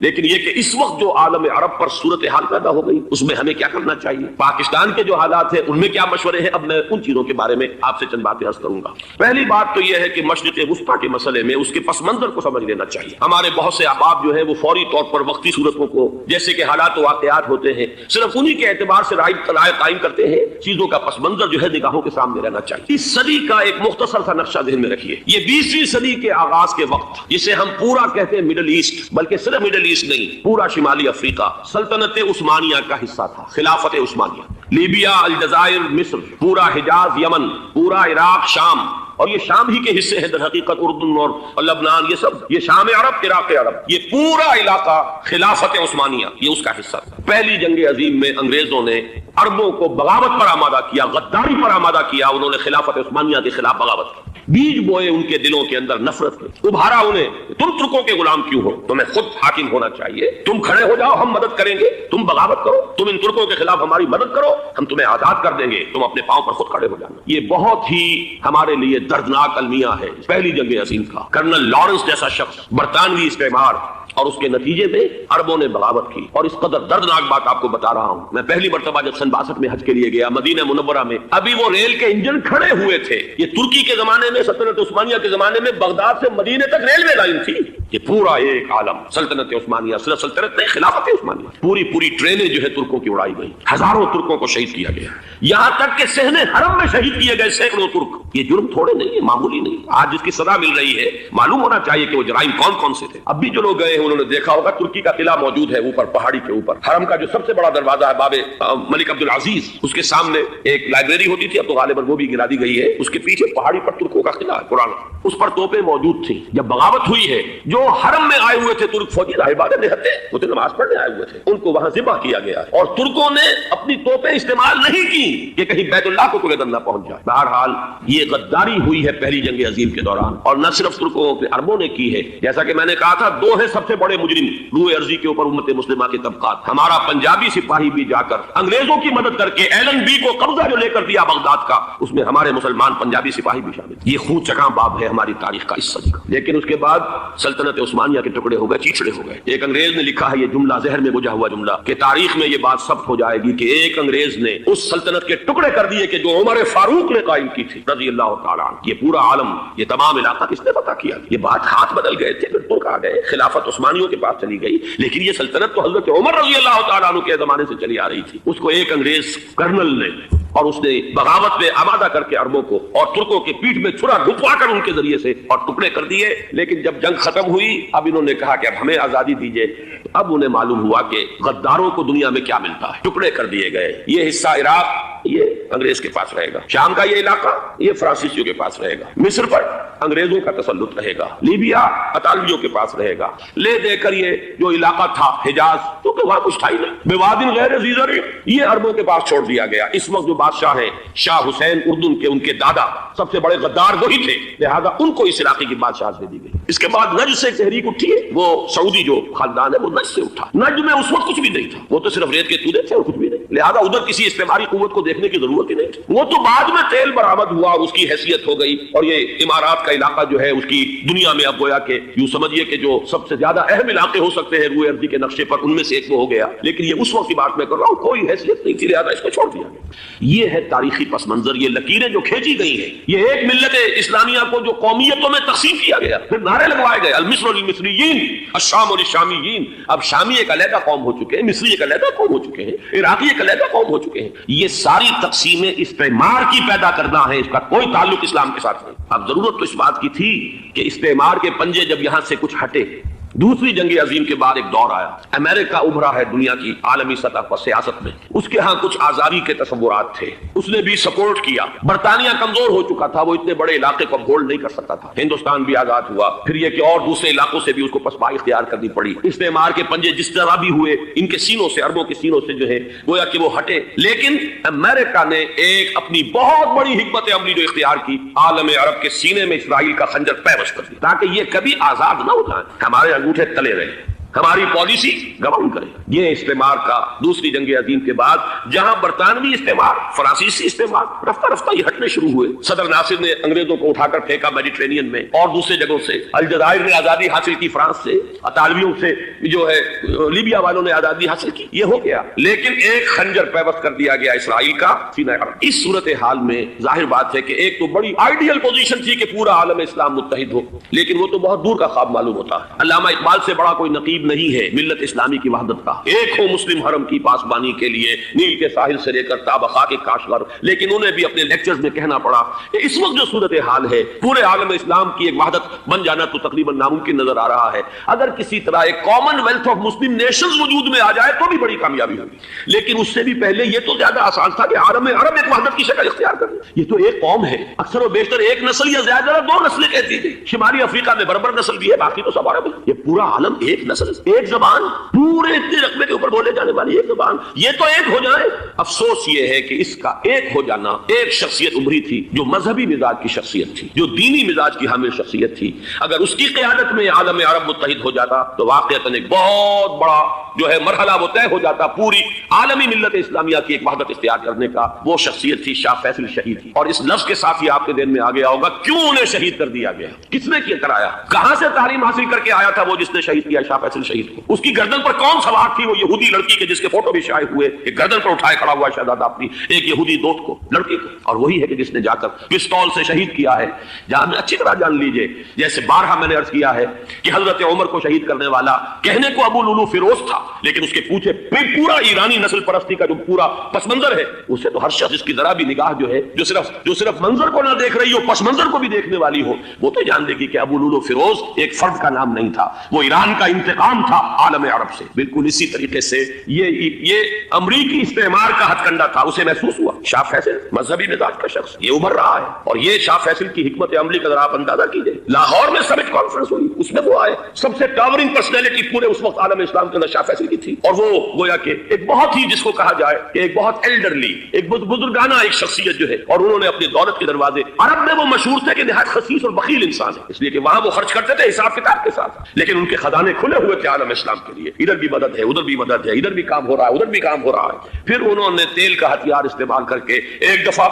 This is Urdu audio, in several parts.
لیکن یہ کہ اس وقت جو عالم عرب پر صورتحال پیدا ہو گئی اس میں ہمیں کیا کرنا چاہیے، پاکستان کے جو حالات ہیں ان میں کیا مشورے ہیں، اب میں ان چیزوں کے بارے میں آپ سے چند باتیں عرض کروں گا۔ پہلی بات تو یہ ہے کہ مشرق وسطیٰ کے مسئلے میں اس کے پس منظر کو سمجھ لینا چاہیے۔ ہمارے بہت سے احباب جو ہے وہ فوری طور پر وقتی صورتوں کو، جیسے کہ حالات و واقعات ہوتے ہیں، صرف انہی کے اعتبار سے رائے قائم کرتے ہیں، چیزوں کا پس منظر جو ہے نگاہوں کے سامنے رہنا چاہیے۔ اس صدی کا ایک مختصر سا نقشہ ذہن میں رکھیے، یہ 20ویں صدی کے آغاز کے وقت، جسے ہم پورا کہتے ہیں مڈل ایسٹ، بلکہ صرف مڈل ایسٹ نہیں، پورا شمالی افریقہ سلطنت عثمانیہ کا حصہ تھا، خلافت عثمانیہ، لیبیا، الجزائر، مصر، پورا حجاز، یمن، پورا عراق، شام، اور یہ شام ہی کے حصے ہیں در حقیقت، اردن اور لبنان، یہ سب، یہ شام عرب، عراق عرب، یہ پورا علاقہ خلافت عثمانیہ یہ اس کا حصہ تھا۔ پہلی جنگ عظیم میں انگریزوں نے عربوں کو بغاوت پر آمادہ کیا، غداری پر آمادہ کیا، انہوں نے خلافت عثمانیہ کے خلاف بغاوت کی، بیج بوئے ان کے دلوں کے اندر نفرت کی، ابھارا انہیں، تم ترکوں کے غلام کیوں ہو، تمہیں خود حاکم ہونا چاہیے، تم کھڑے ہو جاؤ، ہم مدد کریں گے، تم بغاوت کرو، تم ان ترکوں کے خلاف ہماری مدد کرو، ہم تمہیں آزاد کر دیں گے، تم اپنے پاؤں پر خود کھڑے ہو جانا۔ یہ بہت ہی ہمارے لیے دردناک المیہ ہے پہلی جنگ عظیم کا۔ کرنل لارنس جیسا شخص، برطانوی استعمار، اور اس کے نتیجے میں عربوں نے بغاوت کی، اور اس قدر دردناک بات آپ کو بتا رہا ہوں، میں پہلی مرتبہ جب سن 62 میں حج کے لیے گیا مدینہ منورہ میں، ابھی وہ ریل کے انجن کھڑے ہوئے تھے۔ یہ ترکی کے زمانے میں، سلطنت عثمانیہ کے زمانے میں بغداد سے مدینے تک ریلوے لائن تھی۔ یہ پورا ایک عالم سلطنت عثمانیہ، صرف سلطنت نہیں، خلافت عثمانیہ، پوری ٹرینیں جو ہے ترکوں کی اڑائی گئی، ہزاروں ترکوں کو شہید کیا گیا، یہاں تک کہ صحن حرم میں شہید کیے گئے سینکڑوں ترک۔ یہ جرم تھوڑے نہیں ہے، معمولی نہیں۔ آج جس کی سزا مل رہی ہے، معلوم ہونا چاہیے کہ وہ جرائم کون کون سے تھے۔ اب بھی جو لوگ گئے ہیں انہوں نے دیکھا ہوگا ترکی کا قلعہ موجود ہے اوپر پہاڑی کے اوپر، حرم کا جو سب سے بڑا دروازہ ہے باب ملک عبد العزیز، اس کے سامنے ایک لائبریری ہوتی تھی، اب تو غالباً وہ بھی گرا دی گئی ہے، اس کے پیچھے پہاڑی پر ترکوں کا قلعہ ہے پرانا، اس پر توپیں موجود تھیں۔ جب بغاوت ہوئی ہے، جو حرم میں آئے ہوئے تھے ترک فوجی، ظاہر بات ہے نہتے، وہ تو نماز پڑھنے آئے ہوئے تھے، ان کو وہاں ذبح کیا گیا، اور ترکوں نے اپنی توپیں استعمال نہیں کی کہ کہیں بیت اللہ کو کوئی نہ پہنچ جائے۔ بہرحال یہ غداری ہوئی ہے پہلی جنگ عظیم کے دوران، اور نہ صرف ترکوں پہ، عربوں نے کی ہے۔ جیسا کہ میں نے کہا تھا، دو ہیں سب سے بڑے مجرم روئے ارضی کے اوپر امت مسلمہ کے طبقات۔ ہمارا پنجابی سپاہی بھی جا کر انگریزوں کی مدد کر کے ایلن بی کو قبضہ جو لے کر دیا بغداد کا، اس میں ہمارے مسلمان پنجابی سپاہی بھی شامل۔ یہ خون چکاں باب ہے ہماری تاریخ کا اس صدی کا۔ لیکن اس کے بعد سلطنت عثمانیہ کے ٹکڑے ہو گئے، چیچڑے ہو گئے۔ ایک انگریز نے لکھا ہے یہ جملہ، ذہن میں گجا ہوا جملہ، کہ تاریخ میں یہ بات ثبت ہو جائے گی کہ ایک انگریز نے اس سلطنت کے ٹکڑے کر دیے کہ جو عمر فاروق نے قائم کی تھی رضی اللہ تعالیٰ عنہ۔ یہ پورا عالم، یہ تمام علاقہ کس نے فتح کیا؟ یہ بات ہاتھ بدل گئے تھے، پھر ترک آ گئے، خلافت عثمانیوں کے پاس چلی گئی، لیکن یہ سلطنت تو حضرت عمر رضی اللہ تعالیٰ عنہ کے زمانے سے چلی آ رہی تھی۔ اس کو ایک انگریز کرنل نے، اور اس نے بغاوت میں آمادہ کر کے عربوں کو اور ترکوں کے پیٹھ میں چھرا ڈھپوا کر ان کے ذریعے سے اور ٹکڑے کر دیے۔ لیکن جب جنگ ختم ہوئی، اب انہوں نے کہا کہ اب ہمیں آزادی دیجیے۔ اب انہیں معلوم ہوا کہ غداروں کو دنیا میں کیا ملتا ہے، ٹکڑے کر دیے گئے۔ یہ حصہ عراق یہ انگریز کے پاس رہے گا، شام کا یہ علاقہ یہ فرانسیسیوں کے پاس رہے گا، مصر پر انگریزوں کا تسلط رہے گا، لیبیا اطالویوں کے پاس رہے گا، لے دے کر یہ جو علاقہ تھا حجاز، کیونکہ وہاں کچھ تھا ہی نہیں، بوادٍ غیر ذی زرع، یہ عربوں کے پاس چھوڑ دیا گیا۔ اس وقت جو بادشاہ ہیں شاہ حسین اردن کے، ان کے دادا سب سے بڑے غدار وہی تھے، لہذا ان کو اس علاقے کی بادشاہت دے دی گئی۔ اس کے بعد نجد سے تحریک اٹھی ہے، وہ سعودی جو خاندان ہے وہ نجد سے اٹھا۔ نجد میں اس وقت کچھ بھی نہیں تھا، وہ تو صرف ریت کے تودے تھے اور کچھ بھی نہیں، لہذا ادھر کسی استعماری قوت کو دیکھنے کی ضرورت ہی نہیں تھی۔ وہ تو بعد میں تیل برآمد ہوا اور اس کی حیثیت ہو گئی، اور یہ امارات کا علاقہ جو ہے اس کی دنیا میں اب گویا کہ یوں سمجھیے کہ جو سب سے زیادہ اہم علاقے ہو سکتے ہیں روئے ارضی کے نقشے پر، ان میں سے ایک وہ ہو گیا۔ لیکن یہ اس وقت کی بات میں کر رہا ہوں، کوئی حیثیت نہیں تھی، لہذا اس کو چھوڑ دیا گیا۔ یہ ہے تاریخی پس منظر، یہ لکیریں جو کھینچی گئی ہیں، یہ ایک ملت اسلامیہ کو جو قومیتوں میں تقسیم کیا گیا، پھر نعرے لگوائے گئے المصر للمصریین، الشام للشامیین۔ اب شامی ایک علیحدہ قوم ہو چکے ہیں، مصری ایک علیحدہ قوم ہو چکے ہیں، عراقی ایک علیحدہ قوم ہو چکے ہیں۔ یہ ساری تقسیمیں استعمار کی پیدا کرنا ہے، اس کا کوئی تعلق اسلام کے ساتھ نہیں۔ اب ضرورت تو اس بات کی تھی کہ استعمار کے پنجے جب یہاں سے کچھ ہٹے، دوسری جنگ عظیم کے بعد ایک دور آیا، امریکہ ابھرا ہے دنیا کی عالمی سطح پر سیاست میں، اس کے ہاں کچھ آزادی کے تصورات تھے، اس نے بھی سپورٹ کیا۔ برطانیہ کمزور ہو چکا تھا، وہ اتنے بڑے علاقے کو ہولڈ نہیں کر سکتا تھا، ہندوستان بھی آزاد ہوا، پھر یہ کہ اور دوسرے علاقوں سے بھی اس کو پسپائی اختیار کرنی پڑی۔ استعمار کے پنجے جس طرح بھی ہوئے، ان کے سینوں سے، عربوں کے سینوں سے جو ہے گویا کہ وہ ہٹے، لیکن امریکہ نے ایک اپنی بہت بڑی حکمت عملی جو اختیار کی، عالم عرب کے سینے میں اسرائیل کا خنجر پیوست کر دیا، تاکہ یہ کبھی آزاد نہ ہو جائیں، ہمارے انگوٹھے تلے رہے۔ ہماری پالیسی گواہی کرے۔ یہ استعمار کا دوسری جنگ عظیم کے بعد جہاں برطانوی استعمار، فرانسیسی استعمار رفتہ رفتہ یہ ہٹنے شروع ہوئے، صدر ناصر نے انگریزوں کو اٹھا کر پھینکا میڈیٹرینین میں اور دوسرے جگہوں سے، الجزائر نے آزادی حاصل کی فرانس سے، اطالویوں سے جو ہے لیبیا والوں نے آزادی حاصل کی، یہ ہو گیا، لیکن ایک خنجر پیوست کر دیا گیا اسرائیل کا سینہ عرب۔ اس صورتحال میں ظاہر بات ہے کہ ایک تو بڑی آئیڈیل پوزیشن تھی کہ پورا عالم اسلام متحد ہو، لیکن وہ تو بہت دور کا خواب معلوم ہوتا ہے۔ علامہ اقبال سے بڑا کوئی نقیب نہیں ہے ملت اسلامی کی وحدت کا، ایک ہو مسلم حرم کی پاسبانی کے لیے نیل کے ساحل سے لے کر تابخا کے کاشغر، لیکن انہیں بھی اپنے لیکچرز میں کہنا پڑا کہ اس وقت جو صورتحال ہے پورے عالم اسلام کی ایک وحدت بن جانا تو تقریباً ناممکن نظر آ رہا ہے۔ اگر کسی طرح ایک common wealth of Muslim nations وجود میں آ جائے تو بھی بڑی کامیابی ہوگی، لیکن اس سے بھی پہلے یہ تو زیادہ آسان تھا کہ عالم عرب ایک وحدت کی شکل اختیار کر لے۔ یہ تو ایک قوم ہے، اکثر و بیشتر ایک نسل یا زیادہ دو نسلیں کہتی تھی، شمالی افریقہ میں بربر نسل بھی ہے، باقی تو سب عرب ہے۔ یہ پورا عالم ایک نسل، ایک زبان، پورے اتنے رقبے کے اوپر بولے جانے والی ایک زبان، یہ تو ایک ہو جائے۔ افسوس یہ ہے کہ اس کا ایک ہو جانا، ایک شخصیت ابھری تھی جو مذہبی مزاج کی شخصیت تھی، جو دینی مزاج کی حامل شخصیت تھی، اگر اس کی قیادت میں عالم عرب متحد ہو جاتا تو واقعتاً ایک بہت بڑا جو ہے مرحلہ وہ طے ہو جاتا پوری عالمی ملت اسلامیہ کی ایک وحدت اختیار کرنے کا۔ وہ شخصیت تھی شاہ فیصل شہید کی، اور اس لفظ کے ساتھ ہی آپ کے ذہن میں آ گیا ہوگا کیوں انہیں شہید کر دیا گیا، کس نے کیا کرایا، کہاں سے تعلیم حاصل کر کے آیا تھا وہ جس نے شہید کیا شاہ فیصل شہید کو، اس کی گردن پر کون سوار تھی، وہ یہودی لڑکی کے جس کے فوٹو بھی شائع ہوئے کہ گردن پر اٹھائے کھڑا ہوا شہزادہ اپنی ایک یہودی دوست کو، لڑکی کو، اور وہی ہے کہ جس نے جا کر پستول سے شہید کیا ہے۔ جان اچھی طرح جان لیجئے، جیسے بارہا میں نے عرض کیا ہے کہ حضرت عمر کو شہید کرنے والا کہنے کو ابو لولو فیروز تھا، لیکن اس کے پوچھے پورا ایرانی نسل پرستی کا جو پورا پس منظر ہے، اسے تو ہر شخص اس کی ذرا بھی نگاہ جو ہے جو صرف منظر کو نہ دیکھ رہی ہو، پس منظر کو بھی دیکھنے والی ہو، وہ تو جان دے گی کہ ابو لولو فیروز ایک فرد کا نام نہیں تھا، وہ ایران کا انتقام تھا عالم عرب سے۔ بالکل اسی طریقے سے یہ امریکی استعمار کا ہتھ کنڈا تھا، اسے محسوس ہوا۔ شاہ فیصل مذہبی مزاج کا شخص، یہ ابھر رہا ہے، اور یہ شاہ فیصل کی حکمت عملی کا ذرا آپ اندازہ کیجئے۔ لاہور میں سمٹ کانفرنس ہوئی، اس میں وہ آئے، سب سے ٹاورنگ پرسنالٹی پورے اس وقت عالم اسلام کے اندر شاہ فیصل کی تھی، اور وہ گویا کہ ایک بہت ہی جس کو کہا جائے کہ ایک بہت ایلڈرلی، ایک بزرگانہ ایک شخصیت جو ہے، اور انہوں نے اپنی دولت کے دروازے، عرب میں وہ مشہور تھے کہ نہایت خسیس اور بخیل انسان ہے، اس لیے کہ وہاں وہ خرچ کرتے تھے حساب کتاب کے ساتھ، لیکن ان کے خزانے کھلے ہوئے تھے عالم اسلام کے لیے، ادھر بھی مدد ہے، ادھر بھی مدد ہے، ادھر بھی کام ہو رہا ہے، ادھر بھی کام ہو رہا ہے۔ پھر انہوں نے تیل کا ہتھیار استعمال کر کے ایک دفعہ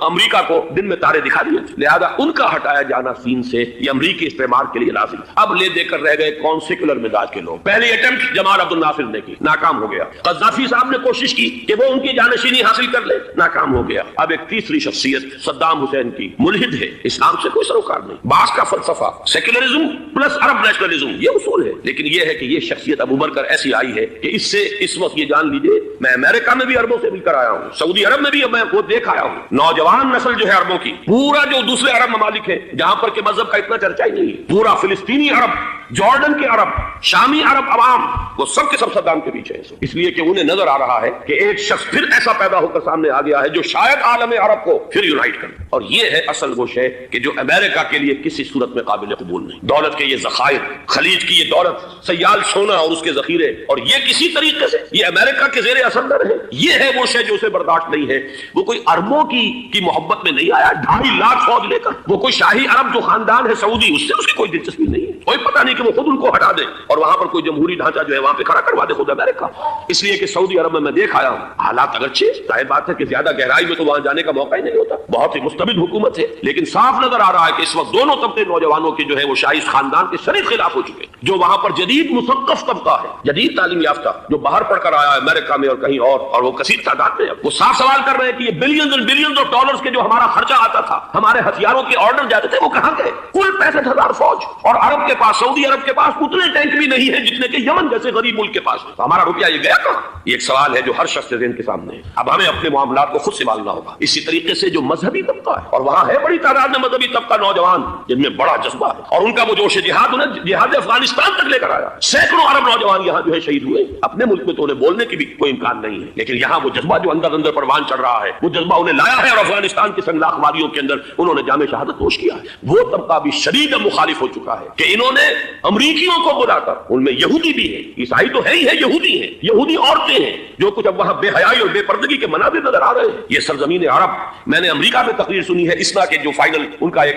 امریکہ کو دن میں تارے دکھا دیے تھے، لہذا ان کا ہٹایا جانا سین سے یہ امریکی استعمار کے لیے لازم تھا۔ اب لے دے کر رہ گئے کون سیکولر مزاج کے لوگ۔ پہلی اٹمپٹ جمال عبد الناصر نے کی، ناکام ہو گیا۔ قذافی صاحب نے کوشش کی کہ وہ ان کی جانشینی حاصل کر لے، ناکام ہو گیا۔ اب ایک تیسری شخصیت صدام حسین کی، ملحد ہے، اسلام سے کوئی سروکار نہیں، باس کا فلسفہ سیکولرزم پلس عرب نیشنلزم یہ اصول ہے، لیکن یہ ہے کہ یہ شخصیت اب ابھر کر ایسی آئی ہے کہ اس سے اس وقت یہ جان لیجیے، میں امریکہ میں بھی عربوں سے مل کر آیا ہوں، سعودی عرب میں بھی میں وہ دیکھ آیا ہوں، نوجوان نسل جو ہے عربوں کی، پورا جو دوسرے عرب ممالک ہیں جہاں پر کہ مذہب کا اتنا چرچا ہی نہیں ہے، پورا فلسطینی عرب، جارڈن کے عرب، شامی عرب عوام، وہ سب کے سب صدام کے پیچھے ہیں، اس لیے کہ انہیں نظر آ رہا ہے کہ ایک شخص پھر ایسا پیدا ہو کر سامنے آ گیا ہے جو شاید عالم عرب کو پھر یونائٹ کرے، اور یہ ہے اصل وہ شے کہ جو امریکہ کے لیے کسی صورت میں قابل قبول نہیں۔ دولت کے یہ ذخائر، خلیج کی یہ دولت، سیال سونا اور اس کے ذخیرے، اور یہ کسی طریقے سے یہ امریکہ کے زیر اثر نہ رہے، یہ ہے وہ شے جو اسے برداشت نہیں ہے۔ وہ کوئی عربوں کی محبت میں نہیں آیا 2.5 لاکھ فوج لے کر، وہ کوئی شاہی عرب جو خاندان ہے سعودی، اس سے اس کی کوئی دلچسپی نہیں ہے، کوئی پتہ نہیں کہ وہ خود ان کو ہٹا دے اور وہاں پر کوئی جمہوری ڈھانچہ جو ہے وہاں پہ کھڑا کروا دے خود امریکہ۔ اس لیے کہ سعودی عرب میں دیکھ آیا ہوں، حالات اگرچہ ظاہر بات ہے کہ زیادہ گہرائی میں تو وہاں جانے کا موقع ہی نہیں ہوتا، بہت ہی مستبد حکومت ہے، لیکن صاف نظر آ رہا ہے کہ اس وقت دونوں طبقے نوجوانوں کے جو ہے وہ شاہی خاندان کے شدید خلاف ہو چکے ہیں۔ جو وہاں پر جدید مثقف طبقہ ہے، جدید تعلیم یافتہ، جو باہر پڑھ کر آیا ہے امریکہ میں اور کہیں اور وہ کثیر تعداد میں، وہ صاف سوال کر رہے ہیں کہ یہ بلینز اور بلینز آف ڈالرز کے جو ہمارا خرچہ آتا تھا، ہمارے ہتھیاروں کے آرڈر جاتے تھے، وہ کہاں گئے؟ کل 65,000 فوج، اور عرب کے پاس، سعودی عرب کے پاس اتنے ٹینک بھی نہیں ہیں جتنے کہ یمن جیسے غریب ملک کے پاس، تو ہمارا روپیہ یہ گیا کہاں؟ یہ ایک سوال ہے جو ہر شخص کے ذہن کے سامنے ہے۔ اب ہمیں اپنے معاملات کو خود سنبھالنا ہوگا۔ اسی طریقے سے جو مذہبی طبقہ ہے، اور وہاں ہے بڑی تعداد میں مذہبی طبقہ نوجوان جن میں بڑا جذبہ ہے، اور ان کا وہ جوش جہاد انہیں جہاد افغانستان تک لے کر آیا، سینکڑوں عرب نوجوان یہاں جو ہے شہید ہوئے، اپنے ملک میں تو انہیں بولنے کی بھی کوئی امکان نہیں ہے، لیکن یہاں وہ جذبہ جو اندر اندر پروان چڑھ رہا ہے، وہ جذبہ انہیں لایا ہے، اور افغانستان کی سنگلاخ وادیوں کے اندر انہوں نے جامع شہادت نوش کیا ہے۔ وہ طبقہ بھی شدید مخالف ہو چکا ہے کہ انہوں نے امریکیوں کو بلا کر، ان میں یہودی بھی ہے، عیسائی تو ہے ہی ہے، یہودی ہیں، یہودی عورتیں ہیں، جو کچھ اب وہاں بے حیائی اور بے پردگی کے مناظر نظر آ رہے ہیں۔ یہ سرزمین عرب، میں نے امریکہ میں تقریر سنی ہے، اسنا کے جو فائنل ان کا ایک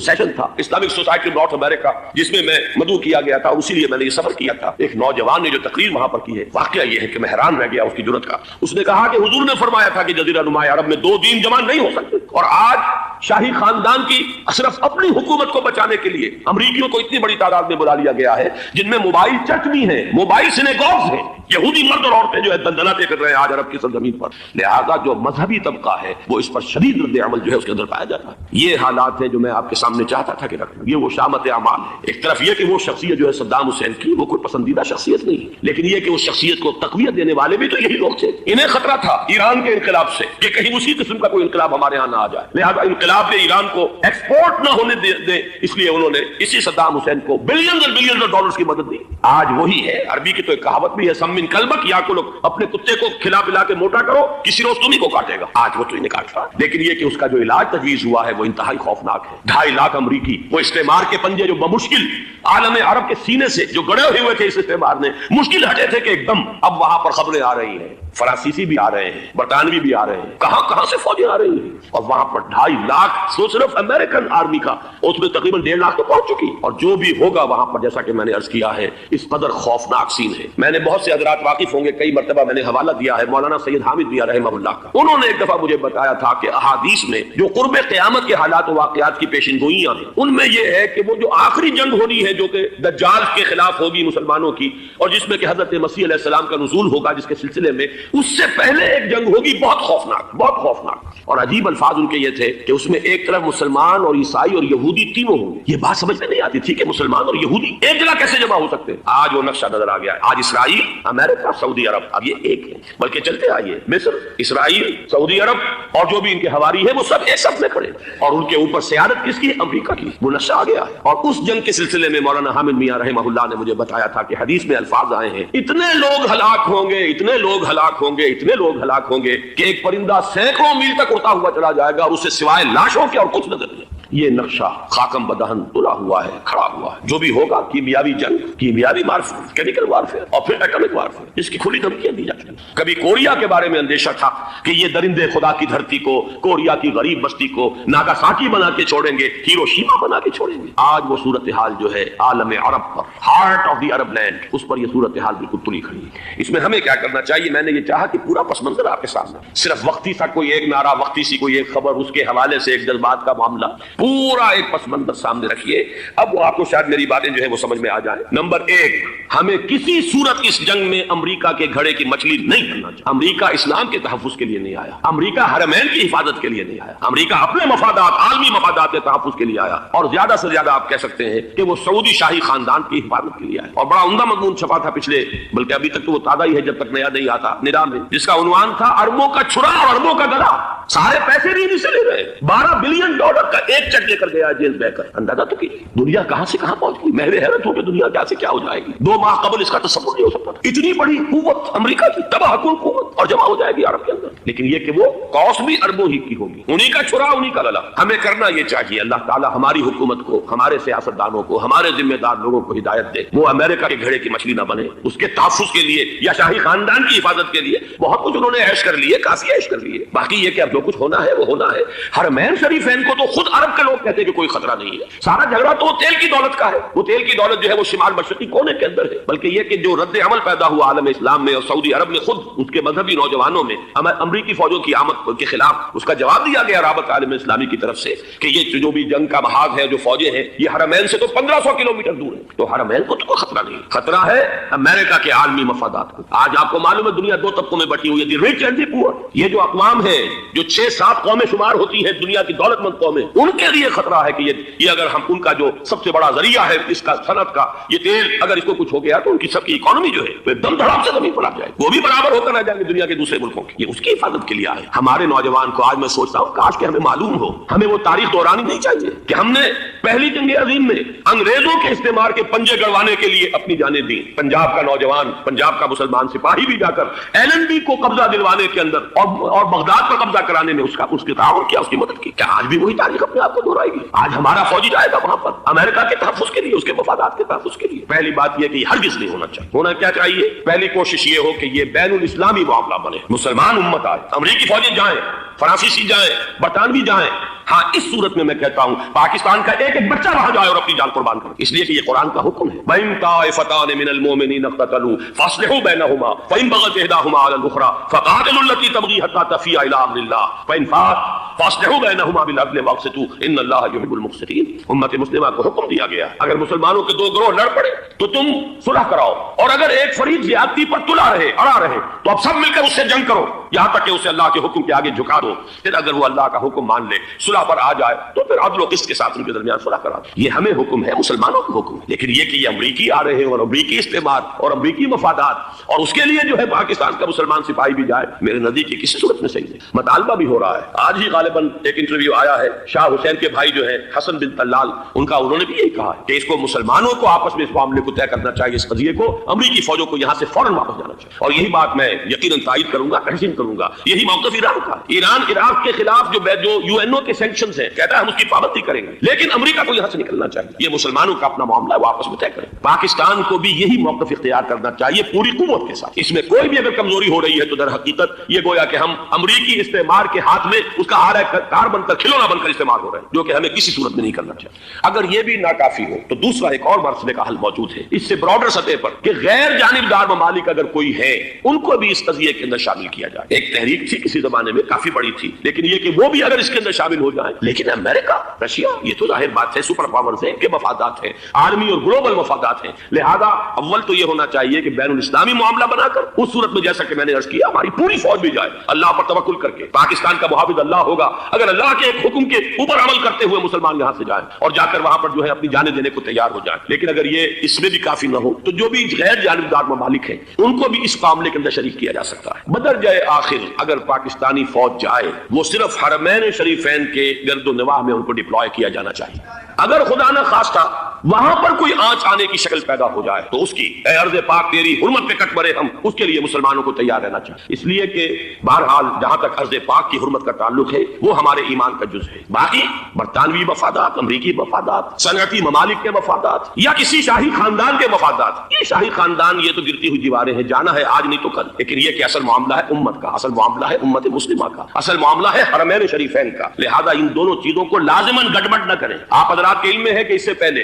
سیشن تھا، اسلامک سوسائٹی نارتھ امریکہ، جس میں میں مدعو کیا گیا تھا، اسی لیے میں نے یہ سفر کیا تھا. ایک نوجوان نے جو تقریر وہاں پر کی ہے، واقعہ یہ ہے کہ میں حیران رہ گیا اس کی جرأت کا. اس نے کہا کہ حضور نے فرمایا تھا کہ جزیرہ نما عرب میں 2 دین جمع نہیں ہو سکتے، اور آج شاہی خاندان کی صرف اپنی حکومت کو بچانے کے لیے امریکیوں کو اتنی بڑی تعداد میں بلا لیا گیا ہے، جن میں موبائل چرچ بھی ہیں، موبائل سینیگوگز ہیں. یہودی مرد اور عورتیں جو ہے دندناتے کر رہے ہیں آج عرب کی سرزمین پر. لہذا جو مذہبی طبقہ ہے وہ اس پر شدید رد عمل جو ہے اس کے اندر پایا جاتا ہے. یہ حالات ہیں جو میں آپ کے سامنے چاہتا تھا کہ رکھوں. یہ وہ شامت اعمال ہے. ایک طرف یہ کہ وہ شخصیت جو ہے صدام حسین کی وہ کوئی پسندیدہ شخصیت نہیں، لیکن یہ کہ اس شخصیت کو تقویت دینے والے بھی تو یہی لوگ تھے. انہیں خطرہ تھا ایران کے انقلاب سے کہ کہیں اسی قسم کا کوئی انقلاب ہمارے ہاں نہ آ جائے. لہذا انقلاب نے ایران کو ایکسپورٹ نہ ہونے دے، اس لیے انہوں نے اسی صدام حسین کو بلینز اور بلینز آف ڈالرز کی مدد دی. آج وہی ہے. عربی کی تو ایک کہاوت بھی ہے، سم من کلبک، یا کو اپنے کتے کو کھلا پلا کے موٹا کرو، کسی روز تمہیں کو کاٹے گا. آج وہ تو انہیں کاٹ رہا. لیکن یہ کہ اس کا جو علاج تجویز ہوا ہے وہ انتہائی خوفناک ہے. 2.5 لاکھ امریکی وہ استعمار کے پنجے جو بمشکل عالم عرب کے سینے سے جو گڑے ہوئے تھے اس استعمار نے، مشکل ہٹے تھے کہ ایک دم اب وہاں پر خبریں آ رہی ہیں، فرانسیسی بھی آ رہے ہیں، برطانوی بھی آ رہے ہیں، کہاں سے فوجیں آ رہی ہیں. اور وہاں پر 2.5 لاکھ تو صرف امریکن آرمی کا، اس میں تقریباً 1.5 لاکھ تو پہنچ چکی. اور جو بھی ہوگا وہاں پر جیسا کہ میں نے عرض کیا ہے اس قدر خوفناک سین ہے. میں نے بہت سے حضرات واقف ہوں گے، کئی مرتبہ میں نے حوالہ دیا ہے مولانا سید حامد میاں رحمہ اللہ کا. انہوں نے ایک دفعہ مجھے بتایا تھا کہ احادیث میں جو قرب قیامت کے حالات و واقعات کی پیشن گوئیاں ہیں ان میں یہ ہے کہ وہ جو آخری جنگ ہونی ہے جو کہ دجال کے خلاف ہوگی مسلمانوں کی، اور جس میں کہ حضرت مسیح علیہ السلام کا نزول ہوگا جس کے سلسلے میں اس سے پہلے ایک جنگ ہوگی بہت خوفناک، بہت خوفناک. اور عجیب الفاظ ان کے یہ تھے کہ اس میں ایک طرف مسلمان اور عیسائی اور یہودی تینوں ہوں گے. یہ بات سمجھ میں نہیں آتی تھی کہ مسلمان اور یہودی ایک جگہ کیسے جمع ہو سکتے ہیں. آج وہ نقشہ نظر آ گیا ہے. آج اسرائیل، امریکہ، سعودی عرب اب یہ ایک ہے. بلکہ چلتے آئیے، مصر، اسرائیل، سعودی عرب اور جو بھی ان کے حواری ہے وہ سب ایک صف میں کھڑے، اور ان کے اوپر سیادت کس کی؟ امریکہ کی. وہ نقشہ آ گیا ہے. اور اس جنگ کے سلسلے میں مولانا حامد میاں رحمہ اللہ نے مجھے بتایا تھا کہ حدیث میں الفاظ آئے ہیں، اتنے لوگ ہلاک ہوں گے، اتنے لوگ ہلاک ہوں گے، اتنے لوگ ہلاک ہوں گے کہ ایک پرندہ سینکڑوں میل تک اڑتا ہوا چلا جائے گا اور اسے سوائے لاشوں کے اور کچھ نظر نہیں. یہ نقشہ خاکم بدہن تلا ہوا ہے، کھڑا ہوا ہے. جو بھی ہوگا کیمیاوی جنگ، کیمیاوی وارفیئر، کیمیکل وارفیئر اور پھر ایٹمک وارفیئر، اس کی کھلی دھمکیاں دی جاتی ہیں. کبھی کوریا کے بارے میں اندیشہ تھا کہ یہ درندے خدا کی دھرتی کو، کوریا کی غریب بستی کو ناگاساکی بنا کے چھوڑیں گے، ہیروشیما بنا کے چھوڑیں گے. آج وہ صورتحال جو ہے عالم عرب پر، heart of the Arab land, اس پر یہ صورتحال بالکل تلی کھڑی ہے. اس میں ہمیں کیا کرنا چاہیے؟ میں نے یہ چاہا کہ پورا پس منظر آپ کے سامنے، صرف وقتی سا کوئی ایک نعرہ، وقتی سی کوئی ایک خبر، اس کے حوالے سے ایک جذبات کا معاملہ، پورا ایک پس منظر سامنے رکھیے. اب وہ آپ کو شاید میری باتیں جو ہے وہ سمجھ میں آ جائیں. نمبر 1، ہمیں کسی صورت اس جنگ میں امریکہ کے گھڑے کی مچھلی نہیں بننا چاہیے. امریکہ اسلام کے تحفظ کے لیے نہیں آیا، امریکہ حرمین کی حفاظت کے لیے نہیں آیا، امریکہ اپنے مفادات، عالمی مفادات کے تحفظ کے لیے آیا. اور زیادہ سے زیادہ آپ کہہ سکتے ہیں کہ وہ سعودی شاہی خاندان کی حفاظت کے لیے آیا. اور بڑا عمدہ مضمون چھپا تھا پچھلے، بلکہ ابھی تک تو وہ تازہ ہی ہے جب تک نیا نہیں آتا، نظام میں، جس کا عنوان تھا اربوں کا چھرا اور اربوں کا گلا. سارے پیسے بھی انہیں سے لے رہے. $12 بلین کا ایک چیک لے کر گیا جیل بے کر. اندازہ تو کیجیے دنیا کہاں سے کہاں پہنچ گئی. محو حیرت ہو کہ دنیا کیا سے کیا ہو جائے گی. 2 ماہ قبل اس کا تصور نہیں ہو سکتا. اتنی بڑی قوت امریکہ کی، تباہ کن قوت، اور جمع ہو جائے گی عرب کے اندر. لیکن یہ کہ وہ کاسٹ بھی اربوں ہی کی ہوگی، انہی کا چھرا انہی کا گلا. ہمیں کرنا یہ چاہیے، اللہ تعالیٰ ہماری حکومت کو، ہمارے سیاستدانوں کو، ہمارے ذمہ دار لوگوں کو ہدایت دے. وہ امریکہ کے گھڑے کی مچھلی نہ بنے. اس کے تحفظ کے لیے یا شاہی خاندان کی حفاظت کے لیے بہت کچھ انہوں نے عیش کر لیے، کافی عیش کر لیے. باقی یہ کہ اب جو کچھ ہونا ہے وہ ہونا ہے. حرمین شریفین کو تو خود عرب کے لوگ کہتے ہیں کہ کوئی خطرہ نہیں ہے. سارا جھگڑا تو وہ تیل کی دولت کا ہے. وہ تیل کی دولت جو ہے وہ شمال مشرقی کونے کے اندر ہے. بلکہ یہ کہ جو رد عمل پیدا ہوا عالم اسلام میں اور سعودی عرب میں، خود اس کے مذہبی نوجوانوں میں امریکی فوجوں کی آمد کے خلاف اس کا جواب دیا گیا رابط عالم اسلامی کی طرف سے کہ یہ جو بھی جنگ کا محاذ ہے، جو فوجیں ہیں، یہ حرمین سے تو 1500 کلومیٹر دور ہے. تو حرمین کو تو کوئی خطرہ نہیں. خطرہ ہے امریکہ کے عالمی مفادات کو. آج آپ کو معلوم ہے دنیا 2 طبقوں میں بٹی ہوئی ہے، دی رچ اینڈ دی پور. یہ جو اقوام ہیں، جو 6-7 قومیں شمار ہوتی ہیں دنیا کی دولت مند قومیں، ان کے لیے خطرہ ہے کہ یہ اگر ہم ان کا جو سب سے بڑا ذریعہ ہے اس کا صنعت کا، یہ تیل، اگر اس کو کچھ ہو گیا تو ان کی سب کی اکانومی جو ہے وہ دم دھڑام سے زمین پر آ جائے. وہ بھی برابر ہو کر آ جائیں گے دنیا کے دوسرے ملکوں کی. یہ اس کی حفاظت کے لیے آئے. ہمارے نوجوان کو آج میں سوچتا ہوں کاش کہ ہمیں معلوم ہو، ہمیں وہ تاریخ دہرانی نہیں چاہیے کہ ہم نے پہلی جنگ عظیم میں انگریزوں کے استعمار کے پنجے گڑوانے کے لیے اپنی جانیں دی. پنجاب کا نوجوان، پنجاب کا مسلمان سپاہی بھی جا کر LND کو قبضہ دلوانے کے اندر اور بغداد پر قبضہ کرانے میں اس کے تعاون کیا، اس کی مدد کی. کیا آج بھی وہی تاریخ اپنے آپ کو دہرائے گی؟ آج ہمارا فوجی جائے گا وہاں پر امریکہ کے تحفظ کے لیے، اس کے مفادات کے تحفظ کے لیے. پہلی بات یہ کہ یہ ہرگز نہیں ہونا چاہیے. ہونا کیا چاہیے؟ پہلی کوشش یہ ہو کہ یہ بین الاسلامی معاملہ بنے، مسلمان امت آئے، امریکی فوجی جائیں، فرانسیسی جائیں، برطانوی جائیں، ہاں اس صورت میں کہتا ہوں پاکستان کا ایک ایک بچہ وہاں جائے اور اپنی جان قربان کرے، اس لیے کہ یہ قرآن کا حکم ہے۔ وَإِن طَائِفَتَانِ مِنَ الْمُؤْمِنِينَ اقْتَتَلُوا فَأَصْلِحُوا بَيْنَهُمَا وَإِن بَغَتْ إِحْدَاهُمَا عَلَى الْأُخْرَى فَقَاتِلُوا الَّتِي تَبْغِي حَتَّى تَفِيءَ إِلَى أَمْرِ اللَّهِ وَإِن فَاءَتْ فَأَصْلِحُوا بَيْنَهُمَا بِالْعَدْلِ وَأَقْسِطُوا إِنَّ اللَّهَ يُحِبُّ الْمُقْسِطِينَ۔ امت مسلمہ کو حکم دیا گیا اگر مسلمانوں کے دو گروہ لڑ پڑے تو تم صلح کراؤ، اور اگر ایک فریق زیادتی پر تلا رہے اڑا رہے تو اب سب مل کر اس سے جنگ کرو یہاں تک کہ اسے اللہ کے حکم کے آگے جھکا دو۔ پھر اگر وہ اللہ کا حکم مان لے صلح پر آ جائے تو پھر عدل و قسط کے ساتھ ان کے درمیان صلح کرا دو۔ یہ ہمیں حکم ہے، مسلمانوں کو حکم ہے، لیکن یہ کہ یہ امریکی آ رہے ہیں اور امریکی استعمار اور امریکی مفادات اور اس کے لیے جو ہے پاکستان کا مسلمان سپاہی بھی جائے، میرے نزدیک کسی صورت میں صحیح نہیں۔ مطالبہ بھی ہو رہا ہے، آج ہی غالباً ایک انٹرویو آیا ہے شاہ حسین کے بھائی جو ہے حسن بن طلال، انہوں نے بھی یہی کہا ہے کہ اس کو مسلمانوں کو آپس میں اس معاملے کو طے کرنا چاہیے، اس قضیے کو امریکی فوجوں کو یہاں سے فوراً واپس جانا چاہیے، اور یہی بات میں یقیناً تائید کروں گا، تحسین کروں گا۔ یہی موقف ایران کا، ایران عراق کے خلاف جو UN کے سینکشنز ہیں کہتا ہے ہم اس کی پابندی کریں گے، لیکن امریکہ کو یہاں سے نکلنا چاہیے۔ یہ مسلمانوں کا اپنا معاملہ ہے، وہ آپس میں طے کریں۔ پاکستان کو بھی یہی موقف اختیار کرنا چاہیے پوری قوت کے ساتھ۔ اس میں کوئی بھی اگر کمزوری ہو رہی ہے تو در حقیقت یہ گویا کہ ہم امریکی استعمار کے ہاتھ میں اس کا کار بن کر کھلونا بن کر استعمال ہو رہے ہیں، جو کہ ہمیں کسی صورت میں نہیں کرنا چاہیے۔ اگر یہ بھی ناکافی ہو تو دوسرا ایک اور مسئلے کا حل موجود ہے اس سے براڈر سطح پر کہ غیر جانبدار ممالک اگر کوئی ہے ان کو بھی اس قضیے کے اندر شامل کیا جائے۔ ایک تحریک تھی کسی زمانے میں کافی بڑی تھی، لیکن یہ کہ وہ بھی اگر اس کے اندر شامل ہو جائیں، لیکن امریکہ رشیا یہ تو ظاہر بات ہے سپر پاورز ہیں کہ مفادات ہیں، عالمی اور گلوبل مفادات ہیں، لہذا اول تو یہ ہونا چاہیے کہ بین الاسلامی معاملہ بنا کر اس صورت میں جیسا کہ میں نے عرض کیا ہماری پوری فوج بھی جائے، اللہ پر توکل کر کے پاکستان کا محافظ اللہ ہوگا، اگر اللہ کے ایک حکم کے اوپر عمل کرتے ہوئے مسلمان یہاں سے جائیں اور جا کر وہاں پر جو ہے اپنی جانیں دینے کو تیار ہو جائیں۔ لیکن اگر یہ اس میں بھی کافی نہ ہو تو جو بھی غیر جانبدار ممالک ہیں ان کو بھی اس معاملے کے اندر شریک کیا جا سکتا ہے۔ بدرجۂ آخر اگر پاکستانی فوج جائے وہ صرف حرمین شریفین کے گرد و نواح میں ان کو ڈپلوائے کیا جانا چاہیے۔ اگر خدا نہ خواستہ وہاں پر کوئی آنچ آنے کی شکل پیدا ہو جائے تو اس کی اے ارض پاک تیری حرمت پہ کٹ مرے ہم، اس کے لیے مسلمانوں کو تیار رہنا چاہیے، اس لیے کہ بہرحال جہاں تک ارض پاک کی حرمت کا تعلق ہے وہ ہمارے ایمان کا جز ہے۔ باقی برطانوی مفادات، امریکی مفادات، صنعتی ممالک کے مفادات یا کسی شاہی خاندان کے مفادات، یہ شاہی خاندان یہ تو گرتی ہوئی دیواریں ہیں، جانا ہے آج نہیں تو کل، لیکن یہ کہ اصل معاملہ ہے امت کا، اصل معاملہ ہے امت مسلمہ کا، اصل معاملہ ہے حرمین شریفین کا، لہذا ان دونوں چیزوں کو لازماً گڑبڑ نہ کریں۔ آپ حضرات کے علم میں ہے کہ اس سے پہلے